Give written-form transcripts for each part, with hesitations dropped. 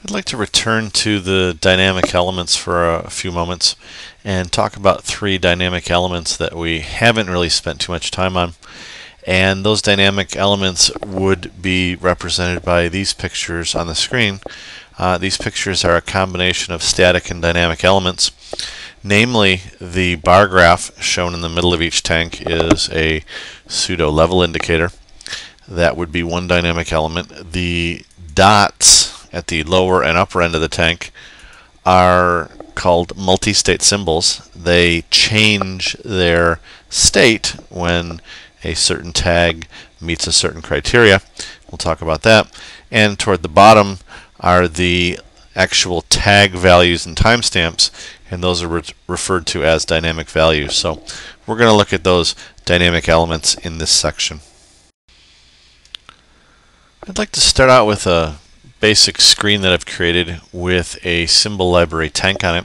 I'd like to return to the dynamic elements for a few moments and talk about three dynamic elements that we haven't really spent too much time on. And those dynamic elements would be represented by these pictures on the screen. These pictures are a combination of static and dynamic elements. Namely, the bar graph shown in the middle of each tank is a pseudo level indicator. That would be one dynamic element. The dots at the lower and upper end of the tank are called multi-state symbols. They change their state when a certain tag meets a certain criteria. We'll talk about that. And toward the bottom are the actual tag values and timestamps, and those are referred to as dynamic values. So we're going to look at those dynamic elements in this section. I'd like to start out with a basic screen that I've created with a symbol library tank on it,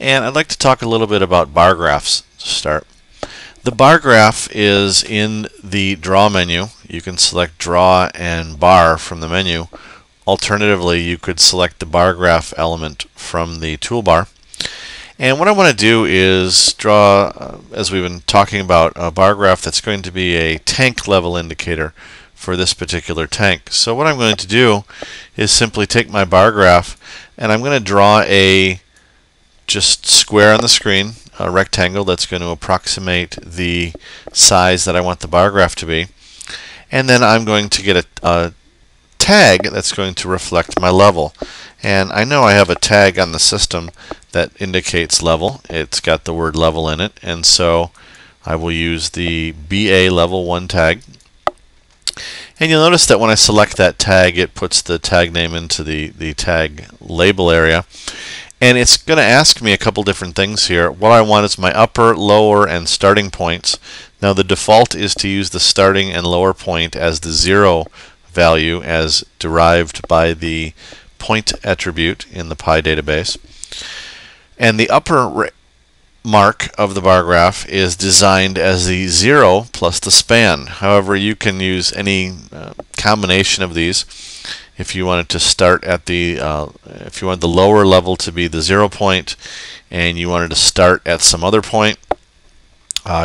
and I'd like to talk a little bit about bar graphs to start. The bar graph is in the draw menu. You can select draw and bar from the menu. Alternatively, you could select the bar graph element from the toolbar. And what I want to do is draw, as we've been talking about, a bar graph that's going to be a tank level indicator for this particular tank. So what I'm going to do is simply take my bar graph and I'm going to draw a just square on the screen, a rectangle that's going to approximate the size that I want the bar graph to be. And then I'm going to get a tag that's going to reflect my level. And I know I have a tag on the system that indicates level. It's got the word level in it, and so I will use the BA level 1 tag. And you'll notice that when I select that tag, it puts the tag name into the tag label area. And it's going to ask me a couple different things here. What I want is my upper, lower, and starting points. Now the default is to use the starting and lower point as the 0 value as derived by the point attribute in the Pi database. And the upper mark of the bar graph is designed as the 0 plus the span. However, you can use any combination of these. If you wanted to start at the if you want the lower level to be the 0 point and you wanted to start at some other point,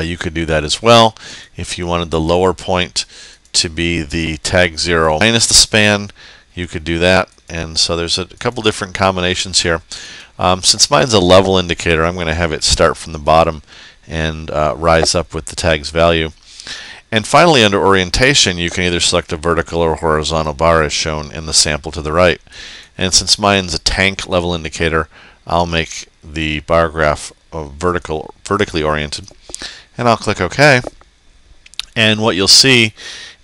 you could do that as well. If you wanted the lower point to be the tag 0 minus the span, you could do that. And so there's a couple different combinations here. Since mine's a level indicator, I'm going to have it start from the bottom and rise up with the tag's value. And finally, under orientation, you can either select a vertical or horizontal bar as shown in the sample to the right. And since mine's a tank level indicator, I'll make the bar graph vertically oriented. And I'll click OK. And what you'll see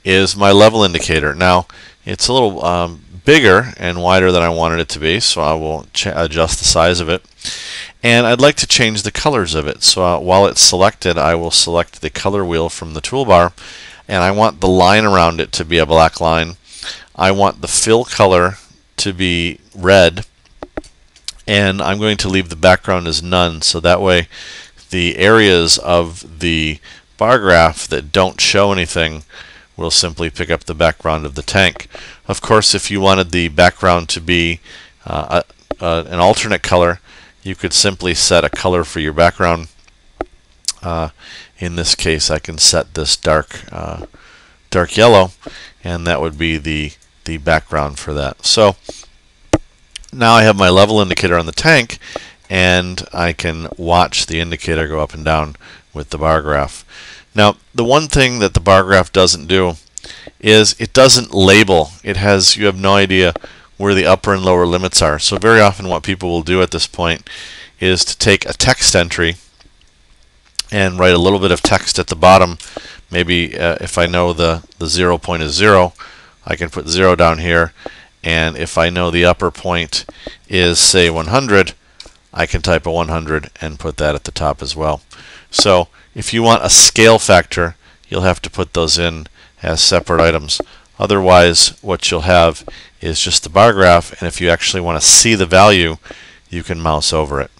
is my level indicator. Now, it's a little bigger and wider than I wanted it to be, so I will adjust the size of it. And I'd like to change the colors of it. So while it's selected, I will select the color wheel from the toolbar, and I want the line around it to be a black line. I want the fill color to be red, and I'm going to leave the background as none, so that way the areas of the bar graph that don't show anything will simply pick up the background of the tank. Of course, if you wanted the background to be an alternate color, you could simply set a color for your background. In this case, I can set this dark yellow, and that would be the background for that. So now I have my level indicator on the tank, and I can watch the indicator go up and down with the bar graph. Now, the one thing that the bar graph doesn't do is it doesn't label. You have no idea where the upper and lower limits are. So very often what people will do at this point is to take a text entry and write a little bit of text at the bottom. Maybe if I know the 0 point is 0, I can put 0 down here. And if I know the upper point is, say, 100, I can type a 100 and put that at the top as well. So if you want a scale factor, you'll have to put those in as separate items. Otherwise, what you'll have is just the bar graph, and if you actually want to see the value, you can mouse over it.